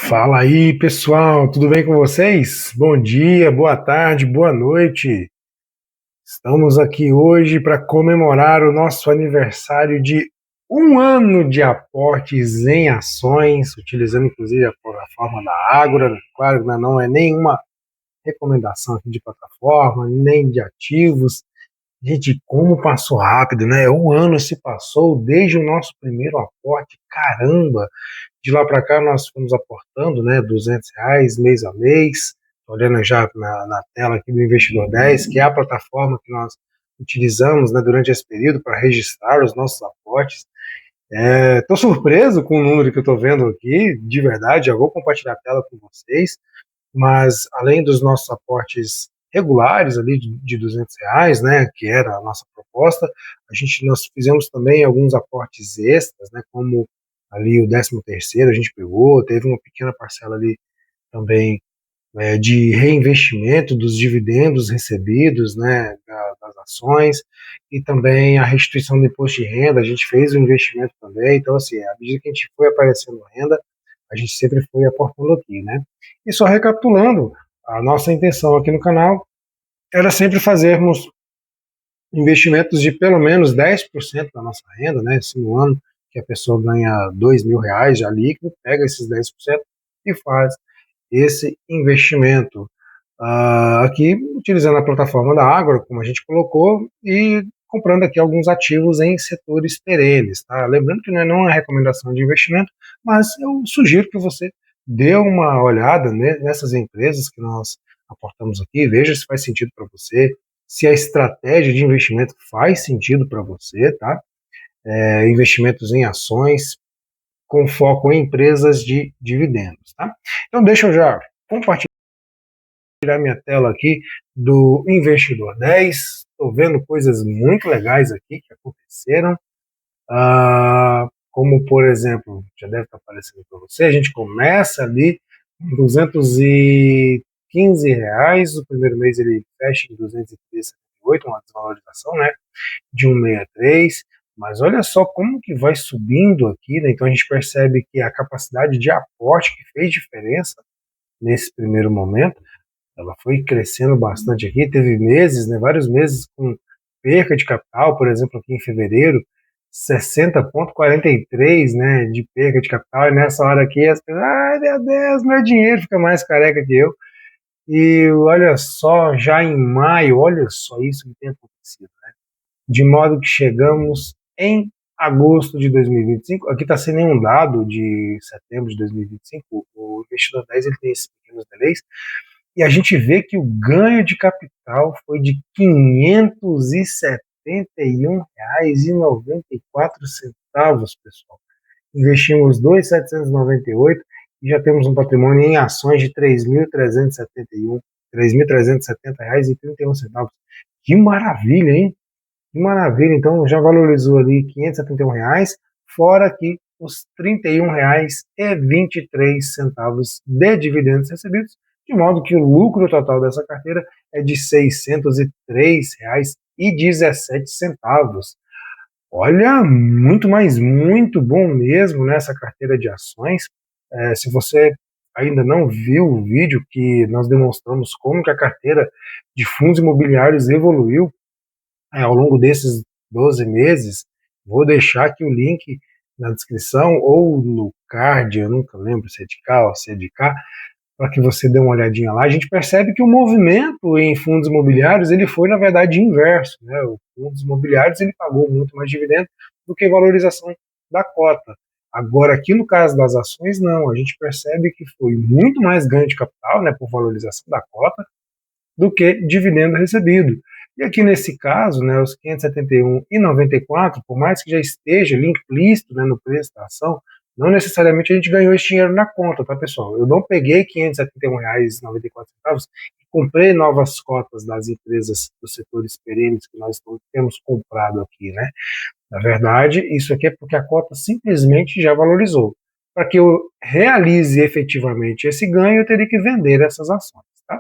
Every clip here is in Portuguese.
Fala aí, pessoal, tudo bem com vocês? Bom dia, boa tarde, boa noite. Estamos aqui hoje para comemorar o nosso aniversário de um ano de aportes em ações, utilizando inclusive a plataforma da Ágora. Claro, né, não é nenhuma recomendação aqui de plataforma, nem de ativos. Gente, como passou rápido, né? Um ano se passou desde o nosso primeiro aporte, caramba! De lá para cá nós fomos aportando, né, R$ 200 mês a mês. Tô olhando já na tela aqui do Investidor 10, que é a plataforma que nós utilizamos, né, durante esse período para registrar os nossos aportes. Estou surpreso com o número que eu estou vendo aqui, de verdade, já vou compartilhar a tela com vocês, mas além dos nossos aportes regulares ali de R$ 200, né, que era a nossa proposta, nós fizemos também alguns aportes extras, né, como ali o 13º a gente pegou, teve uma pequena parcela ali também de reinvestimento dos dividendos recebidos, né, das ações, e também a restituição do imposto de renda, a gente fez o investimento também, então assim, à medida que a gente foi aparecendo renda, a gente sempre foi aportando aqui, né. E só recapitulando, a nossa intenção aqui no canal era sempre fazermos investimentos de pelo menos 10% da nossa renda, né? Se no ano que a pessoa ganha R$ 2.000 já líquido, pega esses 10% e faz esse investimento. Aqui, utilizando a plataforma da Ágora, como a gente colocou, e comprando aqui alguns ativos em setores perenes. Tá? Lembrando que não é uma recomendação de investimento, mas eu sugiro que você dê uma olhada, né, nessas empresas que nós aportamos aqui, veja se faz sentido para você, se a estratégia de investimento faz sentido para você, tá? Investimentos em ações com foco em empresas de dividendos, tá? Então deixa eu já compartilhar minha tela aqui do Investidor 10. Estou vendo coisas muito legais aqui que aconteceram, como por exemplo, já deve estar aparecendo para você, a gente começa ali com R$ 215, o primeiro mês ele fecha em 203,78, uma desvalorização, né, de 1,63, mas olha só como que vai subindo aqui, né? Então a gente percebe que a capacidade de aporte que fez diferença nesse primeiro momento, ela foi crescendo bastante aqui, teve meses, né, vários meses com perca de capital, por exemplo, aqui em fevereiro, 60,43, né, de perca de capital, e nessa hora aqui as pessoas, ai meu Deus, meu dinheiro fica mais careca que eu. E olha só, já em maio, olha só isso que tem acontecido, de modo que chegamos em agosto de 2025, aqui está sem nenhum dado de setembro de 2025, o investidor 10 ele tem esses pequenos delays, e a gente vê que o ganho de capital foi de R$ 571,94, pessoal. Investimos 2.798 e já temos um patrimônio em ações de R$ 3.370,31. Que maravilha, hein? Que maravilha, então já valorizou ali R$ 571, fora aqui os R$ 31,23 de dividendos recebidos, de modo que o lucro total dessa carteira é de R$ 603,17. Olha, muito, mais muito bom mesmo nessa carteira de ações. Se você ainda não viu o vídeo que nós demonstramos como que a carteira de fundos imobiliários evoluiu, ao longo desses 12 meses, vou deixar aqui o link na descrição ou no card, eu nunca lembro se é de cá ou se é de cá, para que você dê uma olhadinha lá. A gente percebe que o movimento em fundos imobiliários ele foi, na verdade, inverso, né? O fundos imobiliários ele pagou muito mais dividendo do que a valorização da cota. Agora, aqui no caso das ações, não. A gente percebe que foi muito mais ganho de capital, né, por valorização da cota, do que dividendo recebido. E aqui nesse caso, né, os 571,94, por mais que já esteja ali implícito, né, no preço da ação, não necessariamente a gente ganhou esse dinheiro na conta, tá, pessoal? Eu não peguei R$ 571,94 e comprei novas cotas das empresas dos setores perenes que nós temos comprado aqui, né? Na verdade, isso aqui é porque a cota simplesmente já valorizou. Para que eu realize efetivamente esse ganho, eu teria que vender essas ações, tá?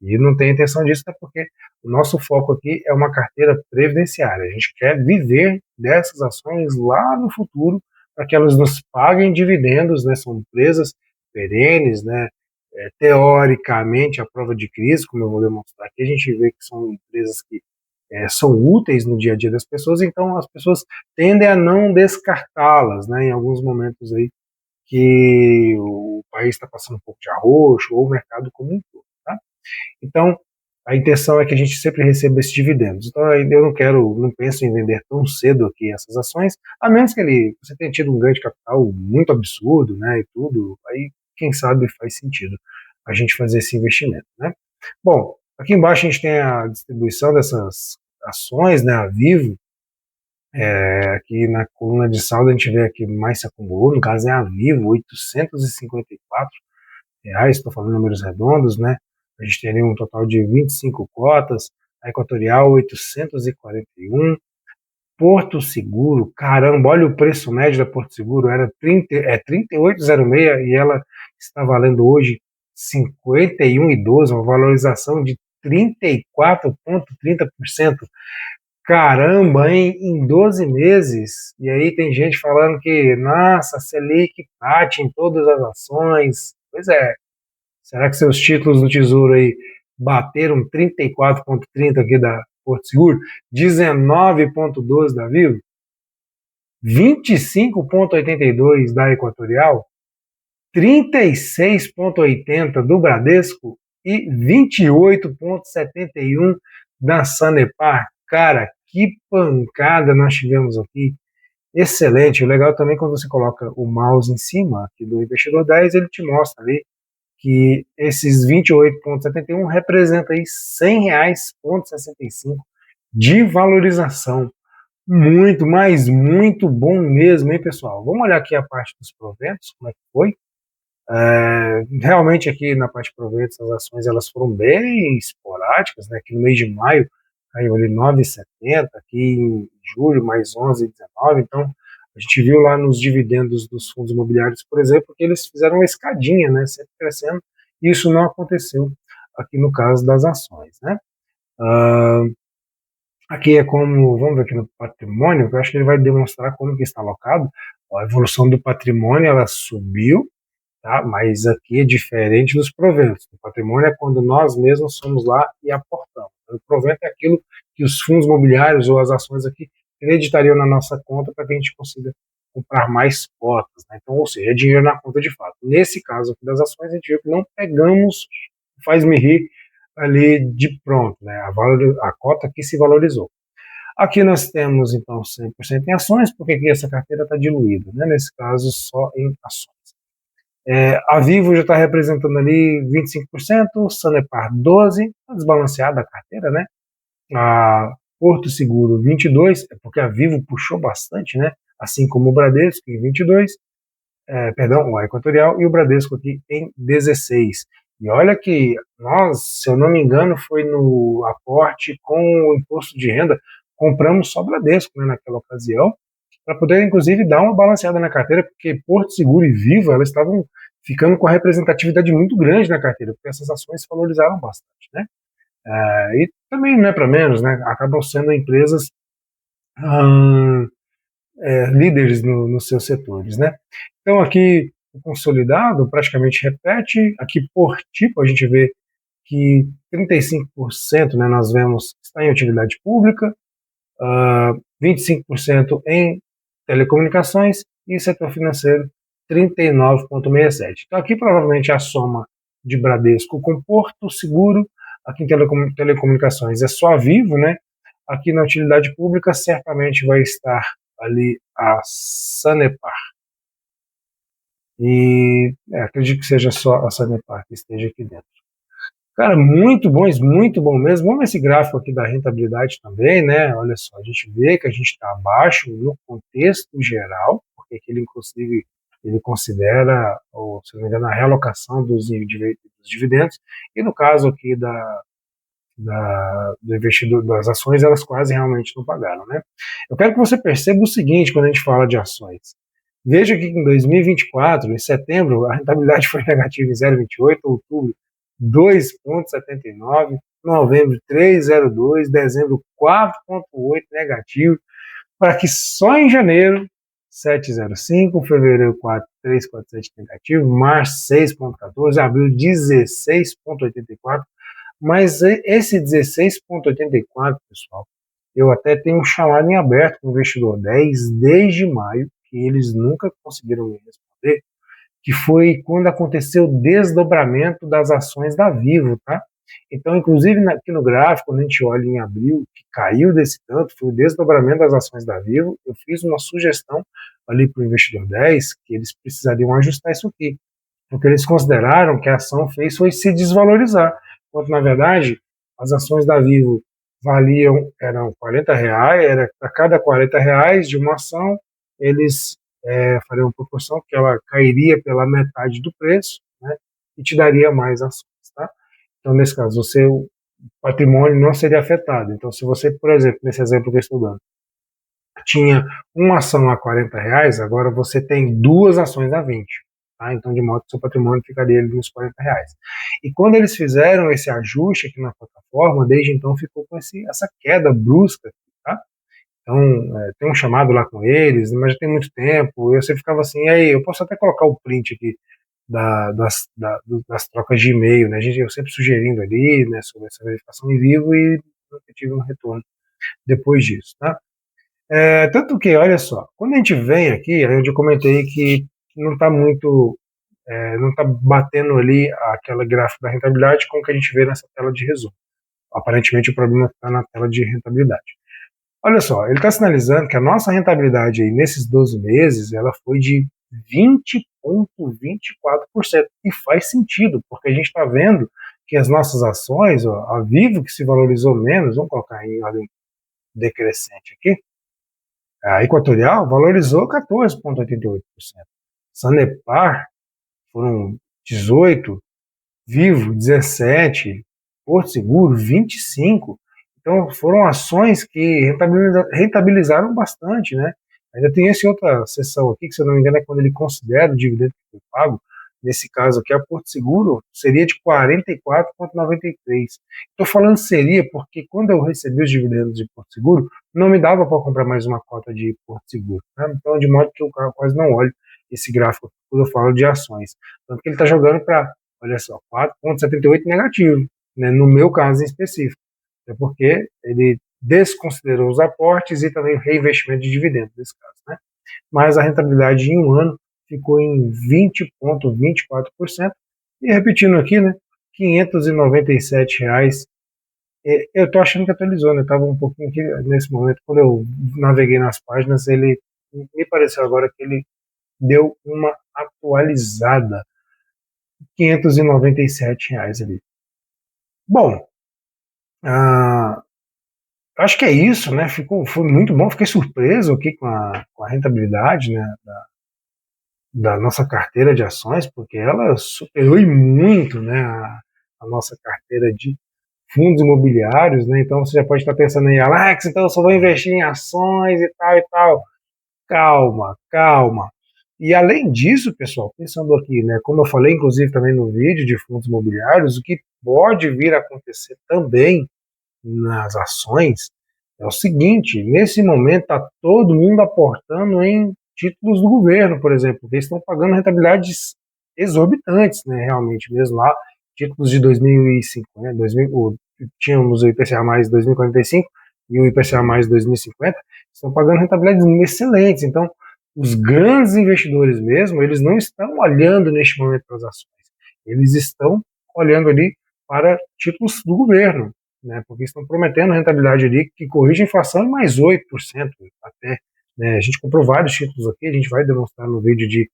E não tem intenção disso, até porque o nosso foco aqui é uma carteira previdenciária. A gente quer viver dessas ações lá no futuro, para que elas nos paguem dividendos, né? São empresas perenes, né? Teoricamente, a prova de crise, como eu vou demonstrar aqui, a gente vê que são empresas que são úteis no dia a dia das pessoas, então as pessoas tendem a não descartá-las, né? Em alguns momentos aí que o país está passando um pouco de arroxo, ou o mercado como um todo, tá? Então, a intenção é que a gente sempre receba esses dividendos. Então, eu não penso em vender tão cedo aqui essas ações, a menos que você tenha tido um ganho de capital muito absurdo, né, e tudo, aí, quem sabe, faz sentido a gente fazer esse investimento, né? Bom, aqui embaixo a gente tem a distribuição dessas ações, né, a Vivo. Aqui na coluna de saldo a gente vê aqui mais se acumulou, no caso é a Vivo, R$ 854, estou falando números redondos, né? A gente teria um total de 25 cotas, a Equatorial 841, Porto Seguro, caramba, olha o preço médio da Porto Seguro, era 38,06 e ela está valendo hoje 51,12, uma valorização de 34,30%. Caramba, hein? Em 12 meses. E aí tem gente falando que, nossa, a Selic bate em todas as ações. Pois é. Será que seus títulos do Tesouro aí bateram 34,30 aqui da Porto Seguro, 19,12 da Vivo, 25,82 da Equatorial, 36,80 do Bradesco e 28,71 da Sanepar? Cara, que pancada nós tivemos aqui. Excelente. O legal também quando você coloca o mouse em cima aqui do Investidor 10, ele te mostra ali que esses 28,71 representa aí R$ 100,65 de valorização. Muito, mas muito bom mesmo, hein, pessoal? Vamos olhar aqui a parte dos proventos, como é que foi? Realmente aqui na parte de proventos as ações elas foram bem esporádicas, né? Aqui no mês de maio caiu ali 9,70, aqui em julho mais 11,19, então a gente viu lá nos dividendos dos fundos imobiliários, por exemplo, que eles fizeram uma escadinha, né? Sempre crescendo, e isso não aconteceu aqui no caso das ações, né? Aqui é como, vamos ver aqui no patrimônio, que eu acho que ele vai demonstrar como que está alocado. A evolução do patrimônio, ela subiu, tá? Mas aqui é diferente dos proventos. O patrimônio é quando nós mesmos somos lá e aportamos. O provento é aquilo que os fundos imobiliários ou as ações aqui creditariam na nossa conta para que a gente consiga comprar mais cotas, né? Então, ou seja, é dinheiro na conta de fato. Nesse caso aqui das ações, a gente viu que não pegamos, faz-me rir, ali de pronto, né? A cota aqui se valorizou. Aqui nós temos, então, 100% em ações, porque aqui essa carteira está diluída, né? Nesse caso, só em ações. A Vivo já está representando ali 25%, Sanepar 12%, está desbalanceada a carteira, né? A Porto Seguro 22%, é porque a Vivo puxou bastante, né? Assim como o Bradesco em 22%, perdão, o Equatorial e o Bradesco aqui em 16%. E olha que nós, se eu não me engano, foi no aporte com o imposto de renda, compramos só Bradesco, né, naquela ocasião, para poder, inclusive, dar uma balanceada na carteira, porque Porto Seguro e Viva, elas estavam ficando com a representatividade muito grande na carteira, porque essas ações se valorizaram bastante, né? E também não é para menos, né? Acabam sendo empresas líderes nos seus setores, né? Então aqui o consolidado praticamente repete, aqui por tipo a gente vê que 35%, né, nós vemos está em utilidade pública, 25% em telecomunicações e setor financeiro 39,67%. Então aqui provavelmente a soma de Bradesco com Porto Seguro, aqui em telecomunicações é só a Vivo, né? Aqui na utilidade pública certamente vai estar ali a Sanepar. E acredito que seja só a Sanepar que esteja aqui dentro. Cara, muito bom mesmo. Vamos ver esse gráfico aqui da rentabilidade também, né? Olha só, a gente vê que a gente está abaixo no contexto geral, porque aqui ele, inclusive, ele considera, ou, se não me engano, a realocação dos dividendos, e no caso aqui do investidor, das ações, elas quase realmente não pagaram, né? Eu quero que você perceba o seguinte quando a gente fala de ações. Veja que em 2024, em setembro, a rentabilidade foi negativa em 0,28, outubro 2,79, novembro 3,02, dezembro 4,8 negativo, para que só em janeiro 7,05, fevereiro 3,47 negativo, março 6,14, abril 16,84, mas esse 16,84, pessoal, eu até tenho um chamado em aberto com o investidor 10 desde maio, que eles nunca conseguiram me responder, que foi quando aconteceu o desdobramento das ações da Vivo, tá? Então, inclusive aqui no gráfico, quando a gente olha em abril, que caiu desse tanto, foi o desdobramento das ações da Vivo, eu fiz uma sugestão ali para o investidor 10 que eles precisariam ajustar isso aqui, porque eles consideraram que a ação fez foi se desvalorizar, quando na verdade as ações da Vivo eram R$ 40, era a cada R$ 40 de uma ação, eles fariam uma proporção que ela cairia pela metade do preço, né, e te daria mais ações, tá? Então, nesse caso, o patrimônio não seria afetado. Então, se você, por exemplo, nesse exemplo que eu estou dando, tinha uma ação a R$ 40, agora você tem duas ações a 20. Tá? Então, de modo que seu patrimônio ficaria ali nos R$ 40. E quando eles fizeram esse ajuste aqui na plataforma, desde então ficou com essa queda brusca. Tá? Então, tem um chamado lá com eles, mas já tem muito tempo. Eu sempre ficava assim, aí, eu posso até colocar o print aqui das trocas de e-mail, né? Eu sempre sugerindo ali, né, sobre essa verificação em vivo e nunca tive um retorno depois disso, tá? Tanto que, olha só, quando a gente vem aqui, aí onde eu comentei que não está muito, não está batendo ali aquela gráfica da rentabilidade com o que a gente vê nessa tela de resumo. Aparentemente o problema está na tela de rentabilidade. Olha só, ele está sinalizando que a nossa rentabilidade aí nesses 12 meses, ela foi de 20,24%. E faz sentido, porque a gente está vendo que as nossas ações, ó, a Vivo que se valorizou menos, vamos colocar em ordem decrescente aqui, a Equatorial valorizou 14,88%. Sanepar foram 18%, Vivo 17%, Porto Seguro 25%. Então foram ações que rentabilizaram bastante, né? Ainda tem essa outra seção aqui, que se eu não me engano é quando ele considera o dividendo que foi pago. Nesse caso aqui, a Porto Seguro seria de 44,93. Estou falando seria porque quando eu recebi os dividendos de Porto Seguro, não me dava para comprar mais uma cota de Porto Seguro. Né? Então, de modo que eu quase não olho esse gráfico quando eu falo de ações. Tanto que ele está jogando para, olha só, 4,78 negativo, né? No meu caso em específico. É porque ele desconsiderou os aportes e também o reinvestimento de dividendos nesse caso, né? Mas a rentabilidade em um ano ficou em 20,24%. E repetindo aqui, né, R$ 597. Eu estou achando que atualizou, né? Estava um pouquinho aqui nesse momento, quando eu naveguei nas páginas, ele me pareceu agora que ele deu uma atualizada. R$ 597 ali. Bom, acho que é isso, né? Foi muito bom, fiquei surpreso aqui com a rentabilidade, né, da nossa carteira de ações, porque ela superou e muito, né, a nossa carteira de fundos imobiliários, né? Então você já pode estar pensando aí, Alex, então eu só vou investir em ações e tal e tal. Calma, calma. E além disso, pessoal, pensando aqui, né, como eu falei, inclusive também no vídeo de fundos imobiliários, o que pode vir a acontecer também nas ações é o seguinte: nesse momento está todo mundo aportando em títulos do governo, por exemplo, que eles estão pagando rentabilidades exorbitantes, né, realmente, mesmo lá, títulos de 2005, né, tínhamos o IPCA mais 2045 e o IPCA mais 2050, estão pagando rentabilidades excelentes. Então, os grandes investidores mesmo, eles não estão olhando neste momento para as ações, eles estão olhando ali para títulos do governo, né, porque estão prometendo rentabilidade ali que corrige a inflação em mais 8% até. Né, a gente comprou vários títulos aqui, a gente vai demonstrar no vídeo de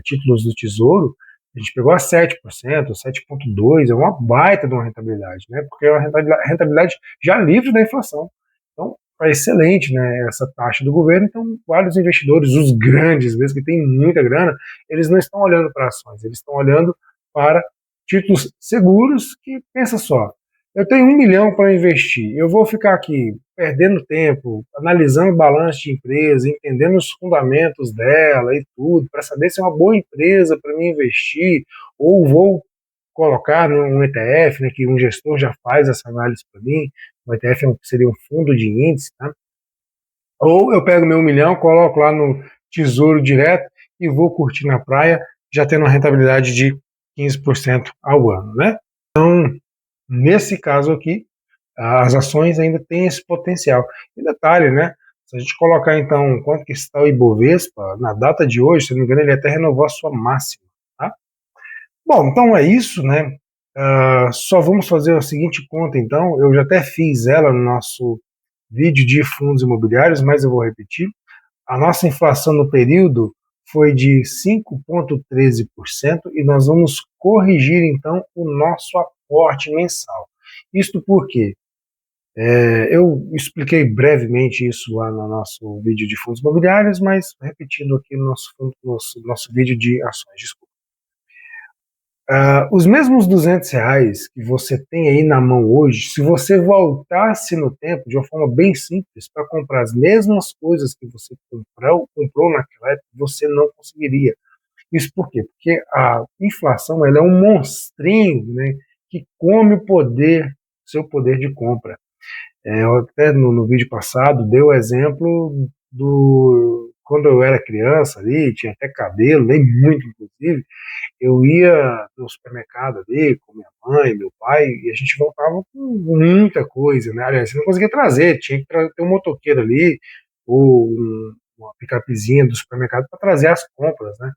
títulos do Tesouro, a gente pegou a 7%, 7,2%, é uma baita de uma rentabilidade, né, porque é uma rentabilidade já livre da inflação. Então, é excelente, né, essa taxa do governo. Então, vários investidores, os grandes mesmo, que têm muita grana, eles não estão olhando para ações, eles estão olhando para títulos seguros que, pensa só, eu tenho 1 milhão para investir, eu vou ficar aqui perdendo tempo, analisando o balanço de empresa, entendendo os fundamentos dela e tudo, para saber se é uma boa empresa para mim investir, ou vou colocar num ETF, né, que um gestor já faz essa análise para mim. O ETF seria um fundo de índice, tá? Ou eu pego meu 1 milhão, coloco lá tesouro direto e vou curtir na praia, já tendo uma rentabilidade de 15% ao ano, né? Então, nesse caso aqui, as ações ainda têm esse potencial. E detalhe, né? Se a gente colocar então quanto que está o Ibovespa, na data de hoje, se não me engano, ele até renovou a sua máxima, tá? Bom, então é isso, né? Só vamos fazer a seguinte conta, então. Eu já até fiz ela no nosso vídeo de fundos imobiliários, mas eu vou repetir. A nossa inflação no período foi de 5,13% e nós vamos corrigir então o nosso aporte mensal. Isto porque eu expliquei brevemente isso lá no nosso vídeo de fundos imobiliários, mas repetindo aqui no nosso vídeo de ações, desculpa. Os mesmos R$ 200 que você tem aí na mão hoje, se você voltasse no tempo de uma forma bem simples para comprar as mesmas coisas que você comprou naquela época, você não conseguiria. Isso por quê? Porque a inflação ela é um monstrinho, né, que come seu poder de compra. Eu até no vídeo passado dei o exemplo do quando eu era criança ali, tinha até cabelo, nem muito inclusive, eu ia no supermercado ali com minha mãe, meu pai, e a gente voltava com muita coisa, né? Aliás, você não conseguia trazer, tinha que ter um motoqueiro ali, ou uma picapezinha do supermercado para trazer as compras, né?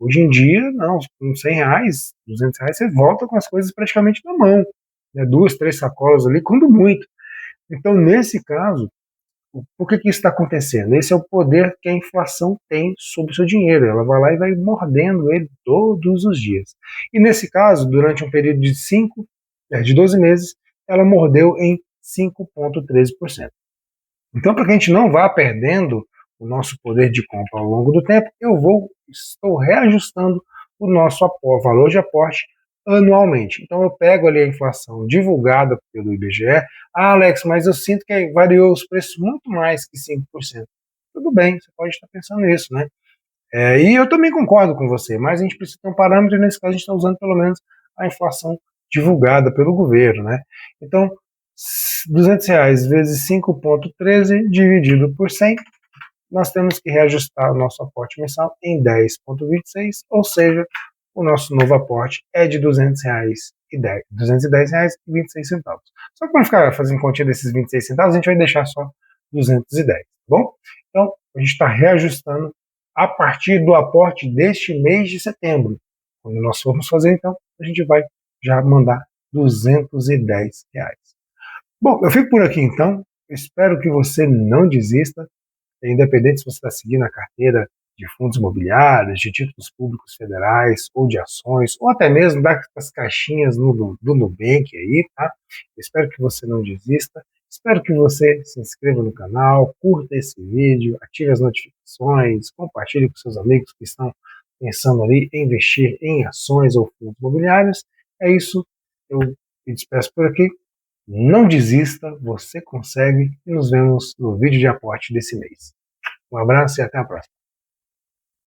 Hoje em dia, não, com R$ 100, R$ 200, você volta com as coisas praticamente na mão, né? 2, 3 sacolas ali, quando muito. Então, nesse caso, por que isso está acontecendo? Esse é o poder que a inflação tem sobre o seu dinheiro. Ela vai lá e vai mordendo ele todos os dias. E nesse caso, durante um período de 12 meses, ela mordeu em 5,13%. Então, para que a gente não vá perdendo o nosso poder de compra ao longo do tempo, estou reajustando o nosso valor de aporte anualmente. Então, eu pego ali a inflação divulgada pelo IBGE. Ah, Alex, mas eu sinto que variou os preços muito mais que 5%. Tudo bem, você pode estar pensando isso, né? E eu também concordo com você, mas a gente precisa ter um parâmetro, e nesse caso a gente está usando pelo menos a inflação divulgada pelo governo, né? Então, R$ 200 vezes 5,13 dividido por 100, nós temos que reajustar o nosso aporte mensal em 10,26, ou seja, o nosso novo aporte é de R$ 210,26. Só que para não ficar fazendo continha desses 26 centavos, a gente vai deixar só 210, tá bom? Então, a gente está reajustando a partir do aporte deste mês de setembro. Quando nós formos fazer, então, a gente vai já mandar R$ 210. Bom, eu fico por aqui então. Espero que você não desista, independente se você está seguindo a carteira de fundos imobiliários, de títulos públicos federais, ou de ações, ou até mesmo das caixinhas do Nubank aí, tá? Espero que você não desista. Espero que você se inscreva no canal, curta esse vídeo, ative as notificações, compartilhe com seus amigos que estão pensando ali em investir em ações ou fundos imobiliários. É isso, eu me despeço por aqui. Não desista, você consegue e nos vemos no vídeo de aporte desse mês. Um abraço e até a próxima.